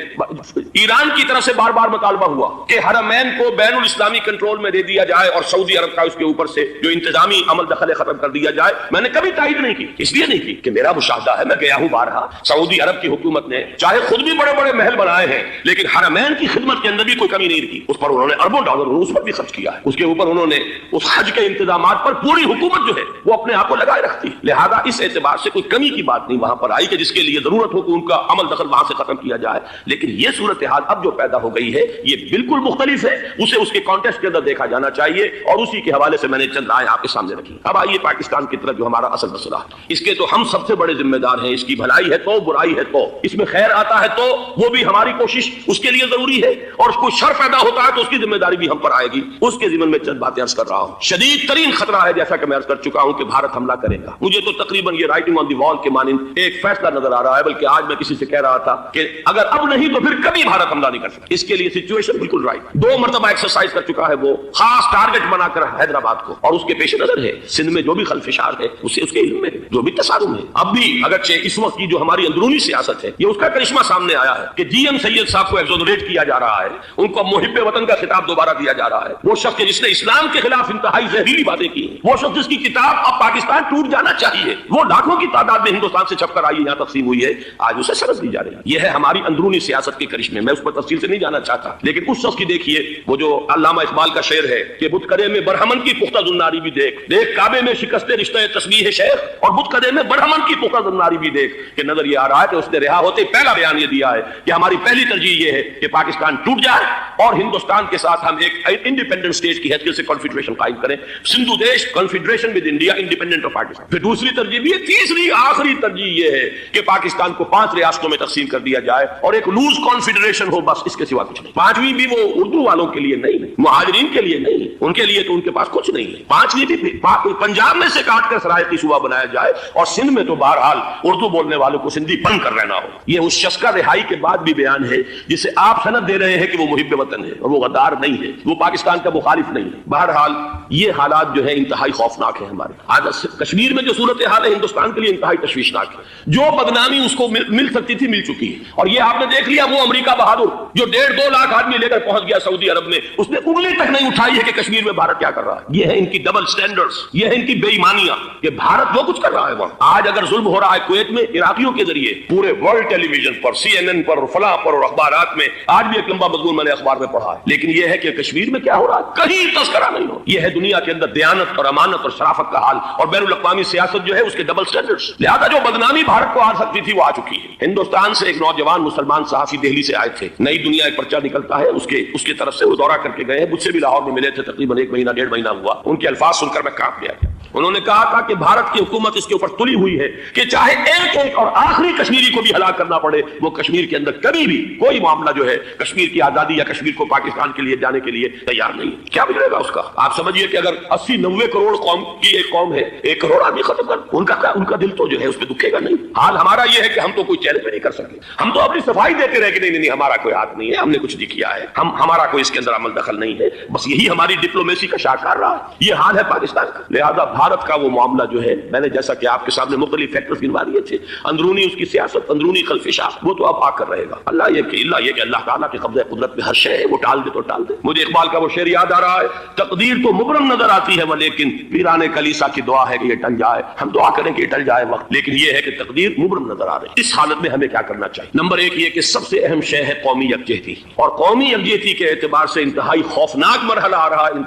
ایران کی طرف سے بار بار مطالبہ ہوا کہ حرمین کو بین الاسلامی کنٹرول میں دے دیا جائے اور سعودی عرب کا اس کے اوپر سے جو انتظامی عمل دخل ختم کر دیا جائے۔ میں نے کبھی تائید نہیں کی، اس لیے نہیں کی کہ میرا مشاہدہ ہے، میں گیا ہوں بارہا، سعودی عرب کی حکومت نے چاہے خود بھی بڑے بڑے محل بنائے ہیں لیکن حرمین کی خدمت کے اندر بھی کوئی کمی نہیں رکھی، اس پر انہوں نے اربوں ڈالر اس پر بھی خرچ کیا ہے، اس کے اوپر انہوں نے اس حج کے انتظامات پر پوری حکومت جو ہے وہ اپنے آپ کو لگائے رکھتی ہے، لہذا اس اعتبار سے کوئی کمی کی بات نہیں وہاں پر آئی کہ جس کے لیے ضرورت ہو کہ ان کا عمل دخل وہاں سے ختم کیا جائے۔ لیکن یہ صورتحال اب جو پیدا ہو گئی ہے یہ بالکل مختلف ہے، اسے اس کے کانٹیکسٹ کے اندر دیکھا جانا چاہیے، اور اسی کے حوالے سے میں نے چند رائے آپ کے سامنے رکھی۔ اب آئیے پاکستان کی طرف جو ہمارا اصل مسئلہ ہے، اس کے تو ہم سب سے بڑے ذمہ دار ہیں، اس کی بھلائی ہے تو برائی ہے تو اس میں خیر آتا ہے تو وہ بھی ہماری کوشش اس کے لیے ضروری ہے، اور کوئی شر پیدا ہوتا ہے تو اس کی ذمہ داری بھی ہم پر آئے گی، اس کے ذمن میں چند باتیں عرض کر رہا ہوں۔ شدید ترین خطرہ ہے جیسا کہ میں عرض کر چکا ہوں کہ بھارت حملہ کرے گا، مجھے تو تقریباً یہ رائٹنگ آن دی وال کے مانند ایک فیصلہ نظر آ رہا ہے، بلکہ آج میں کسی سے کہہ رہا تھا کہ اگر اب نہیں تو پھر کبھی بھارت حملہ نہیں کر سکتا۔ اس کے لیے سچویشن بالکل رائٹ، 2 مرتبہ ایکسرسائز کر چکا ہے وہ، خاص ٹارگٹ بنا کر حیدرآباد کو، اور اس کے پیش نظر ہے سندھ میں جو بھی خلفشار ہے اس کے علم میں جو بھی تصادم ہے۔ اب بھی اگرچہ اس وقت کی جو ہماری اندرونی سیاست ہے یہ اس کا کرشمہ سامنے آیا ہے کہ جی ایم سید صاحب کو ایگزونریٹ کیا جا رہا ہے، ان کو محب وطن کا خطاب دوبارہ دیا جا رہا ہے، وہ شخص جس نے اسلام کے خلاف انتہائی زہریلی باتیں کی ہیں، وہ شخص جس کی کتاب اب پاکستان ٹوٹ جانا چاہیے، وہ لاکھوں کی تعداد میں ہندوستان سے چھپ کر آئی یہاں تقسیم ہوئی ہے، آج اسے سرد دی جا رہی ہے۔ یہ ہے ہماری اندرونی سیاست کے کرشمے، میں اس پر تفصیل سے نہیں جانا چاہتا، لیکن اس شخص کی دیکھیے وہ جو علامہ اقبال کا شعر ہے کہ بت کدے میں برہمن کی پختہ زناری بھی دیکھ، دیکھ کعبے میں شکستے رشتہ تسبیح شیخ، اور بت کدے میں برہمن کی پختہ زناری بھی دیکھ، کہ نظر یہ آ رہا ہے کہ اس نے رہا ہوتے پہلا بیان یہ دیا ہے کہ ہماری پہلی ترجیح یہ ہے کہ پاکستان ٹوٹ جائے اور ہندوستان کے ساتھ ہم ایک انڈیپینڈنٹ اسٹیٹ کی حیثیت سے کنفیڈریشن قائم کریں، سندھو دیش confederation with India independent of Pakistan. پھر دوسری ترجیح بھی ہے، تیسری آخری ترجیح یہ ہے کہ پاکستان کو 5 ریاستوں میں تقسیم کر دیا جائے اور ایک لوز کانفیڈریشن ہو، بس اس کے سوا کچھ نہیں۔ پانچویں بھی وہ اردو والوں کے لیے نہیں، مہاجرین کے لیے نہیں، ان کے لیے تو ان کے پاس کچھ نہیں ہے۔ پانچویں بھی پنجاب میں سے کاٹ کر سرائیکی صوبہ بنایا جائے اور سندھ میں تو بہرحال اردو بولنے والوں کو سندھی بن کر رہنا ہو۔ یہ اس شخص کا رہائی کے بعد بھی بیان ہے جسے آپ سند دے رہے ہیں کہ وہ محب وطن ہے اور وہ غدار نہیں ہے، وہ پاکستان کا مخالف نہیں ہے۔ بہرحال یہ حالات جو ہے انتہائی خوفناک ہے ہمارے۔ آج کشمیر میں جو صورتحال ہے ہندوستان کے لیے انتہائی تشویشناک ہے۔ جو بدنامی اس کو مل سکتی تھی مل چکی ہے، اور یہ آپ نے دیکھ لیا وہ امریکہ بہادر جو 1.5-2 لاکھ آدمی لے کر پہنچ گیا سعودی عرب میں، اس نے انگلی تک نہیں اٹھائی ہے کہ کشمیر میں بھارت کیا کر رہا ہے۔ یہ ہے ان کی ڈبل سٹینڈرڈز، یہ ہے ان کی بے ایمانیاں کہ بھارت وہ کچھ کر رہا ہے وہاں۔ آج اگر ظلم ہو رہا ہے کویت میں عراقیوں کے ذریعے، پورے ورلڈ ٹیلی ویژن پر، CNN پر اور فلاں پر اور اخبارات میں، آج بھی ایک لمبا مضمون میں نے اخبار میں پڑھا ہے، لیکن یہ ہے کہ کشمیر میں کیا ہو رہا ہے کہیں تذکرہ نہیں ہو۔ یہ ہے دنیا کے اندر دیانت اور امانت اور شرافت کا حال، اور بین الاقوامی سیاست جو ہے اس کے ڈبل سٹینڈرڈز۔ لہذا جو بدنامی بھارت کو آ سکتی تھی وہ آ چکی ہے۔ ہندوستان سے ایک نوجوان مسلمان صحافی دہلی سے آئے تھے، نئی دنیا ایک پرچہ نکلتا ہے اس کی طرف سے، وہ دورہ کر کے گئے ہیں، مجھ سے بھی لاہور میں ملے تھے، تقریباً 1 مہینہ 1.5 مہینہ ہوا۔ ان کے الفاظ سن کر میں کانپ گیا۔ انہوں نے کہا تھا کہ بھارت کی حکومت اس کے اوپر تلی ہوئی ہے کہ چاہے ایک اور آخری کشمیری کو بھی ہلاک کرنا پڑے، وہ کشمیر کے اندر کبھی بھی کوئی معاملہ جو ہے کشمیر کی آزادی یا کشمیر کو پاکستان کے لیے جانے کے لیے تیار نہیں ہے۔ کیا بگڑے گا اس کا؟ آپ سمجھیے کہ اگر 80-90 کروڑ قوم کی ایک قوم ہے، 1 کروڑ آدمی ختم کر، ان کا دل تو جو ہے اس پہ دکھے گا نہیں۔ حال ہمارا یہ ہے کہ ہم تو کوئی چہرے پہ نہیں کر سکتے، ہم تو اپنی صفائی دیتے رہے کہ نہیں ہمارا کوئی ہاتھ نہیں ہے، ہم نے کچھ نہیں کیا ہے، ہمارا کوئی اس کے اندر عمل دخل نہیں ہے، بس یہی ہماری ڈپلومیسی کا شاہکار رہا ہے۔ یہ حال ہے پاکستان کا۔ لہذا بھارت کا وہ معاملہ جو ہے، میں نے جیسا کہ آپ کے سامنے مختلف فیکٹرز گنوا دیے تھے، اندرونی اس کی سیاست، اندرونی خلفشات، وہ تو اب آ کر رہے گا۔ اللہ یہ کہ اللہ تعالیٰ کے قبضہ قدرت میں ہر شے ہے، وہ ٹال دے تو ٹال دے۔ مجھے اقبال کا وہ شعر یاد آ رہا ہے، تقدیر تو مبرم نظر آتی ہے لیکن پیرانے کلیسا کی دعا ہے کہ یہ ٹل جائے۔ ہم دعا کریں کہ یہ ٹل جائے وقت، لیکن یہ ہے کہ تقدیر مبرم نظر آ رہی ہے۔ اس حالت میں ہمیں کیا کرنا چاہیے؟ نمبر 1 یہ کہ سب سے اہم شے ہے قومی یکجہتی، اور قومی یکجہتی کے اعتبار سے انتہائی خوفناک مرحلہ آ رہا ہے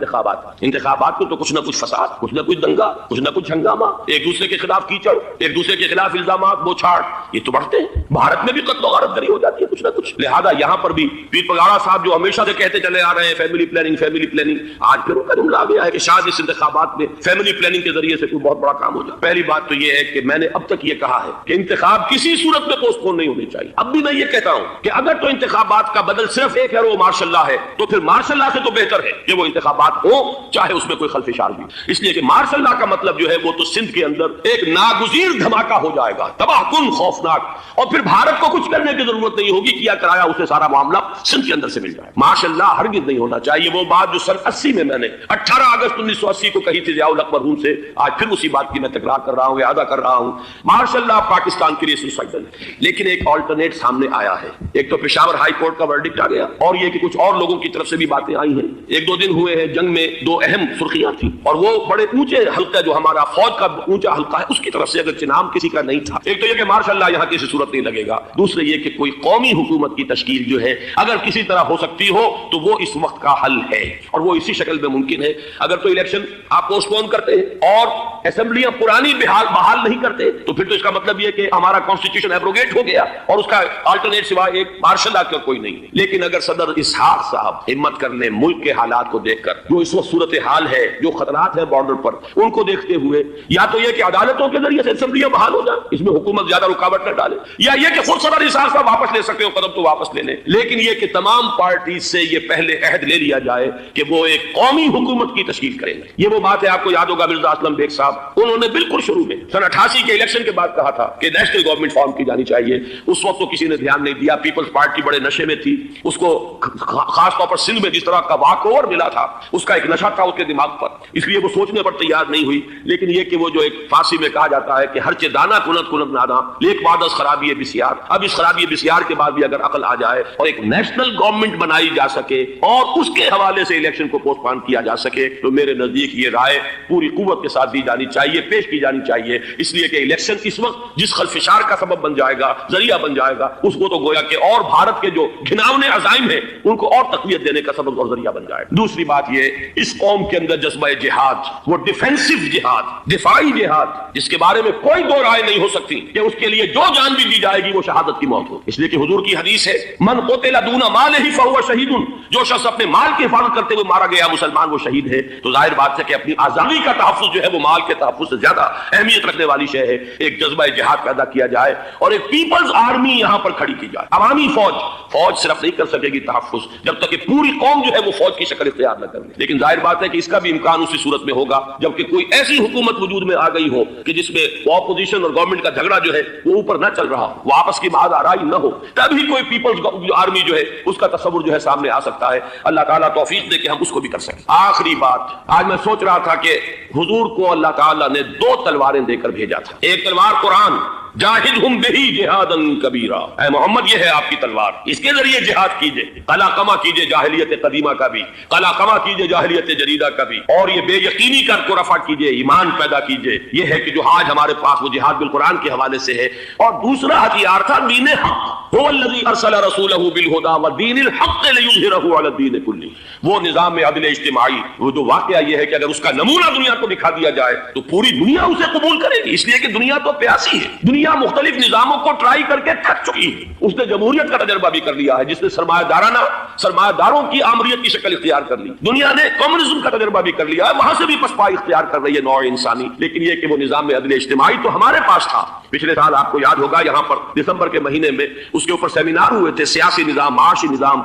انتخابات کو تو کچھ نہ کچھ فساد، کچھ نہ کچھ دنگا، کچھ نہ کچھ ہنگامہ، ایک دوسرے کے خلاف کیچڑ، ایک دوسرے کے خلاف الزامات، بوچھاڑ، یہ تو بڑھتے ہیں۔ بھارت میں بھی قتل و غارت گری ہو جاتی ہے کچھ نہ کچھ۔ لہذا یہاں پر بھی پیر پگاڑا صاحب جو ہمیشہ سے کہتے چلے آ رہے ہیں فیملی پلاننگ، آج پھر ان کا جملہ آ گیا ہے کہ شاید اس انتخابات میں فیملی پلاننگ کے ذریعے سے کوئی بہت بڑا کام ہو جائے۔ پہلی بات تو یہ ہے کہ میں نے اب تک یہ کہا ہے کہ انتخاب کسی صورت میں پوسٹ پون نہیں ہونے چاہیے۔ اب بھی میں یہ کہتا ہوں کہ اگر تو انتخابات کا بدل صرف ایک ہے اور وہ مارشل لا ہے، تو پھر مارشل لا سے تو بہتر ہے کہ وہ انتخابات ہوں چاہے اس میں کوئی خلفشار بھی، اس لیے کہ مارشل لا کا مطلب جو ہے وہ تو سندھ کے اندر ایک ناگزیر دھماکہ ہو جائے گا، تباہ کن، خوفناک، اور پھر بھارت کو کچھ کرنے کی ضرورت نہیں ہوگی، کیا کرایا اسے سارا معاملہ سندھ کے اندر سے مل جائے۔ ماشاء اللہ ہرگز نہیں ہونا چاہیے وہ بات جو سن 80 میں نے 18 اگست 1980 کو کہی تھی ضیاء الحق مرحوم سے، آج پھر اسی بات کی میں تکرار کر رہا ہوں، اعادہ کر رہا ہوں۔ ماشاء اللہ پاکستان کے لیے سوسائڈل ہے، لیکن ایک آلٹرنیٹ سامنے آیا ہے۔ ایک تو پشاور ہائی کورٹ کا ورڈکٹ آ گیا، اور یہ کہ کچھ اور لوگوں کی طرف سے بھی باتیں آئی ہیں۔ 1-2 دن ہوئے ہیں، جنگ میں 2 اہم سرخیاں تھیں، اور وہ بڑے اونچے حلقہ جو ہمارا فوج کا اونچا حلقہ ہے اس کی طرف سے اگرچہ نام کسی کا نہیں تھا۔ ایک تو یہ کہ ماشاء اللہ یہاں کسی صورت نہیں لگے گا، دوسرے یہ کہ کوئی قومی حکومت کی تشکیل جو ہے اگر کسی طرح ہو سکتی ہو تو وہ اس وقت کا حل ہے، اور وہ اسی شکل میں ممکن ہے۔ اگر تو الیکشن آپ پوسٹ پون کرتے ہیں اور اسمبلیاں پرانی بحال نہیں کرتے تو پھر تو اس کا مطلب یہ کہ ہمارا کانسٹیٹیوشن ایبروگیٹ ہو گیا اور اس کا آلٹرنیٹ سوائے ایک مارشل لا کا کوئی نہیں ہے۔ لیکن اگر صدر اسحاق صاحب ہمت کر لیں، ملک کے حالات کو دیکھ کر، جو اس وقت صورتحال ہے، جو خطرات ہیں بارڈر پر، ان کو دیکھتے ہوئے، یا تو یہ کہ عدالتوں کے ذریعے سے اسمبلیاں بحال ہو جائیں، اس میں حکومت زیادہ رکاوٹ نہ ڈالے، یا یہ کہ خود صدر اسحاق صاحب واپس لے سکتے ہو قدم تو واپس لے لیں، لیکن یہ کہ تمام پارٹی سے یہ پہلے عہد لے لیا جائے کہ وہ ایک قومی حکومت کی تشکیل کریں گے۔ یہ وہ بات ہے، آپ کو یاد ہوگا مرزا اسلم بیگ صاحب، انہوں نے بالکل شروع میں سن 88 کے الیکشن کے بعد کہا تھا کہ نیشنل گورنمنٹ فارم کی جانی چاہیے۔ اس وقت تو کسی نے دھیان نہیں دیا، پیپلز پارٹی بڑے نشے میں تھی، اس کو خاص طور پر سندھ میں جس طرح کا واک اوور ملا تھا اس کا ایک نشہ تھا اس کے دماغ پر، اس لیے وہ سوچنے پر تیار نہیں ہوئی۔ لیکن یہ کہ وہ جو ایک فارسی میں کہا جاتا ہے کہ ہر چے دانا کنت کنت نادا لیک وعدس خرابی بسیار، اب اس خرابی بسیار کے بعد بھی اگر عقل آ جائے اور ایک نیشنل گورنمنٹ بنائی جا سکے اور اس کے حوالے سے الیکشن کو پوسٹ پون کیا جا سکے تو میرے نزدیک یہ رائے پوری قوت کے ساتھ دی جانی چاہیے، پیش کی جانی چاہیے، اس لیے کہ الیکشن اس وقت جس خلفشار کا سبب بن جائے گا، ذریعہ بن جائے گا، اس کو تو گویا کہ اور بھارت کے جو گھناونے عزائم ہیں ان کو اور تقویت دینے کا سبب اور ذریعہ بن جائے گا۔ دوسری بات یہ، اس قوم کے اندر جذبہ جہاد، وہ ڈیفینسو جہاد، دفاعی جہاد، جس کے بارے میں کوئی دو رائے نہیں ہو سکتی کہ اس کے لیے جو جان بھی دی جائے گی وہ شہادت کی موت ہو، اس لیے کہ حضور کی حدیث ہے من قتل دون مالہ فہو شہید، جو شخص اپنے مال کی حفاظت کرتے ہوئے مارا گیا مسلمان وہ شہید ہے۔ تو ظاہر بات ہے کہ اپنی آزادی کا تحفظ جو ہے وہ مال کے تحفظ سے زیادہ اہمیت رکھنے والی شے ہے ایک جذبہ جہاد پیدا کیا جائے اور ایک پیپلز آرمی یہاں پر کھڑی کی جائے. عوامی فوج صرف نہیں کر سکے گی تحفظ جب تک کہ پوری قوم جو ہے وہ فوج کی شکل اختیار نہ کر لے. لیکن ظاہر بات ہے کہ اس کا بھی امکان اسی صورت میں ہوگا جبکہ کوئی ایسی حکومت وجود میں آ گئی ہو کہ جس میں اپوزیشن اور گورنمنٹ کا جھگڑا جو ہے وہ اوپر نہ چل رہا ہو, وہ آپس کی بات آرائی نہ ہو, تبھی کوئی پیپلز آرمی جو ہے اس کا تصور جو ہے سامنے آ سکتا ہے. اللہ تعالیٰ توفیق دے کہ ہم اس کو بھی کر سکیں. آخری بات, آج میں سوچ رہا تھا کہ حضور کو اللہ تعالیٰ نے 2 تلواریں دے کر بھیجا تھا. ایک تلوار قرآن, جاہدہم بہی جہادا کبیرا, اے محمد یہ ہے آپ کی تلوار, اس کے ذریعے جہاد کیجئے, قلع کما کیجئے جاہلیت قدیمہ کا بھی, قلع کما کیجئے جاہلیت جدیدہ کا بھی, اور یہ بے یقینی کو رفع کیجئے, ایمان پیدا کیجئے. یہ ہے کہ جو آج ہمارے پاس وہ جہاد بالقرآن کے حوالے سے ہے. اور دوسرا ہتھیار تھا دین حق, هو الذی ارسل رسولہ بالہدی ودین الحق لیظہرہ علی الدین کلہ. وہ نظام میں عدل اجتماعی, وہ جو واقعہ یہ ہے کہ اگر اس کا نمونہ دنیا کو دکھا دیا جائے تو پوری دنیا اسے قبول کرے گی, اس لیے کہ دنیا تو پیاسی ہے. دنیا مختلف نظاموں کو ٹرائی کر کے تھک چکی ہے. اس نے جمہوریت کا تجربہ بھی کر لیا ہے جس نے سرمایہ داروں کی آمریت کی شکل اختیار کر لی. دنیا نے کمیونزم کا تجربہ بھی کر لیا ہے, وہاں سے بھی پسپائی اختیار کر رہی ہے نوع انسانی. لیکن یہ کہ وہ نظام عدل اجتماعی تو ہمارے پاس تھا. پچھلے سال آپ کو یاد ہوگا یہاں پر دسمبر کے مہینے میں اس کے اوپر سیمینار ہوئے تھے. سیاسی نظام, معاشی نظام,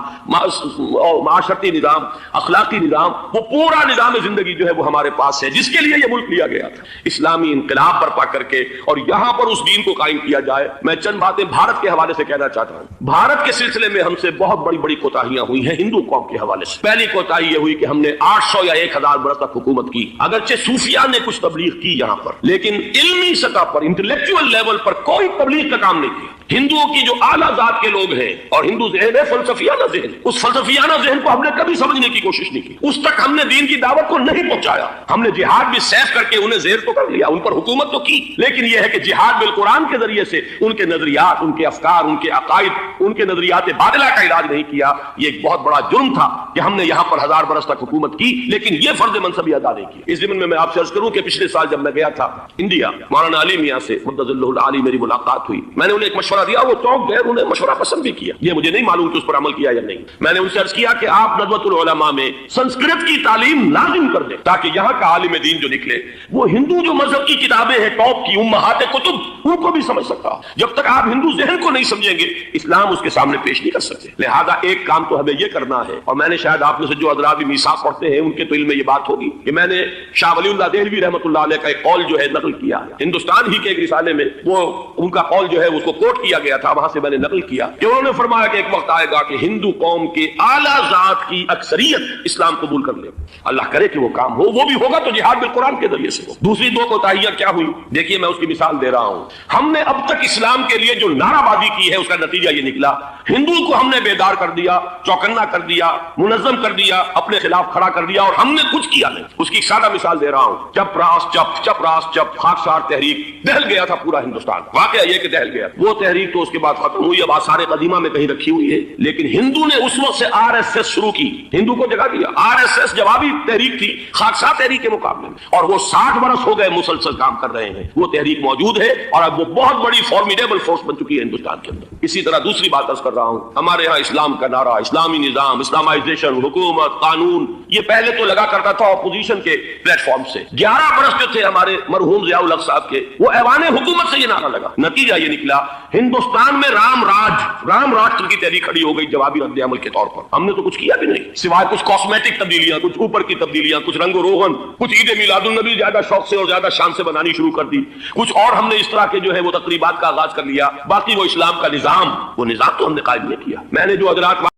معاشرتی نظام, اخلاقی نظام, وہ پورا نظام زندگی جو ہے وہ ہمارے پاس ہے جس کے لیے یہ ملک لیا گیا تھا. اسلامی انقلاب برپا کر کے اور یہاں پر اس دین کو قائم کیا جائے. میں چند باتیں بھارت کے حوالے سے کہنا چاہتا ہوں. بھارت کے سلسلے میں ہم سے بہت بڑی بڑی کوتاہیاں ہوئی ہیں ہندو قوم کے حوالے سے. پہلی کوتاہی یہ ہوئی کہ ہم نے 800 یا 1000 برس تک حکومت کی. اگرچہ صوفیاء نے کچھ تبلیغ کی یہاں پر, لیکن علمی سطح پر, انٹلیکچوئل لیول پر کوئی تبلیغ کا کام نہیں کیا. ہندوؤں کی جو اعلیٰ ذات کے لوگ ہیں اور ہندو ذہن ہے فلسفیانہ ذہن, اس فلسفیانہ ذہن کو ہم نے کبھی سمجھنے کی کوشش نہیں کی. اس تک ہم نے دین کی دعوت کو نہیں پہنچایا. ہم نے جہاد بھی سیف کر کے انہیں زیر تو کر لیا, ان پر حکومت تو کی, لیکن یہ ہے کہ جہاد بالقرآن کے ذریعے سے ان کے نظریات, ان کے افکار, ان کے عقائد, ان کے نظریات باطلہ کا علاج نہیں کیا. یہ ایک بہت بڑا جرم تھا کہ ہم نے یہاں پر 1000 برس تک حکومت کی لیکن یہ فرض منصبی ادا نہیں کی. اس ضمن میں آپ سے عرض کروں کہ پچھلے سال جب میں گیا تھا انڈیا, مولانا علی میاں سے مدظ اللہ العالی میری ملاقات ہوئی. میں نے انہیں ایک مشورہ دیا, وہ چونک گئے, انہیں مشورہ پسند بھی کیا. یہ مجھے نہیں معلوم کہ اس پر عمل کیا یا نہیں. میں نے ان سے عرض کیا کہ آپ ندوۃ العلماء میں سنسکرت کی تعلیم لازم کر دیں تاکہ یہاں کا عالم دین جو نکلے وہ ہندو جو مذہب کی کتابیں ہیں ٹاپ کی امہات کتب ان کو بھی سمجھ سکتا. جب تک آپ ہندو ذہن کو نہیں سمجھیں گے اسلام اس کے سامنے پیش نہیں کر سکتے. لہذا ایک کام تو ہمیں یہ کرنا ہے, اور میں نے شاید آپ میں سے جو حضرات بھی میثاق پڑھتے ہیں ان کے تو علم میں یہ بات ہوگی کہ میں نے شاہ ولی اللہ دہلوی رحمۃ اللہ علیہ کا ایک قول جو ہے نقل کیا ہندوستان ہی کے ایک رسالے میں. وہ ان کا قول جو ہے اس کو کوٹ کیا گیا تھا, وہاں سے میں نے نقل کیا کہ انہوں نے فرمایا کہ ایک وقت آئے گا کہ ہندو قوم کے اعلیٰ ذات کی اکثریت اسلام قبول کر لے. اللہ کرے کہ وہ کام ہو, وہ بھی ہوگا تو جہاد بالقرآن کے ذریعے سے ہو. دوسری 2 کوتاہیاں کیا ہوئی دیکھیے, میں اس کی مثال دے رہا ہوں. ہم نے اب تک اسلام کے لیے جو نعرہ بازی کی ہے اس کا نتیجہ یہ نکلا, ہندو کو ہم نے بیدار کر دیا, چوکنا کر دیا, منظم کر دیا, اپنے خلاف کھڑا کر دیا, اور ہم نے کچھ کیا نہیں. اس کی ایک سادہ مثال دے رہا ہوں. چپ راس چپ, چپ راس چپ, خاکسار تحریک, دہل گیا تھا پورا ہندوستان. واقعہ یہ کہ دہل گیا. وہ تحریک تو اس کے بعد ختم ہوئی, اب آثار قدیمہ میں کہیں رکھی ہوئی ہے, لیکن ہندو نے اس وقت سے RSS شروع کی, ہندو کو جگہ دیا. RSS جوابی تحریک تھی خاکسار تحریک کے مقابلے میں, اور وہ 60 برس ہو گئے مسلسل کام کر رہے ہیں. وہ تحریک موجود ہے اور اب وہ بہت بڑی فارمیڈیبل فورس بن چکی ہے ہندوستان کے اندر. اسی طرح دوسری بات عرض کر رہا ہوں, ہمارے ہاں اسلام کا نعرہ, اسلامی نظام, اسلامائزیشن, حکومت, قانون, یہ پہلے تو لگا کرتا تھا اپوزیشن کے پلیٹ فارم سے. 11 برس جو تھے ہمارے مرحوم ضیاء الحق صاحب کے, وہ ایوان حکومت سے یہ نعرہ لگا. نتیجہ یہ نکلا ہندوستان میں رام راشٹر کی تحریک کھڑی ہو گئی جوابی رد عمل کے طور پر. ہم نے تو کچھ کیا بھی نہیں سوائے کچھ کاسمیٹک تبدیلیاں, کچھ اوپر کی تبدیلیاں, کچھ رنگ و روغن, کچھ عید میلاد النبی زیادہ شوق سے اور زیادہ شان سے بنانی شروع کر دی, کچھ اور ہم نے اس طرح کے جو ہے وہ تقریبات کا آغاز کر لیا. باقی وہ اسلام کا نظام, وہ نظام تو ہم نے قائم نہیں کیا. میں نے جو حضرات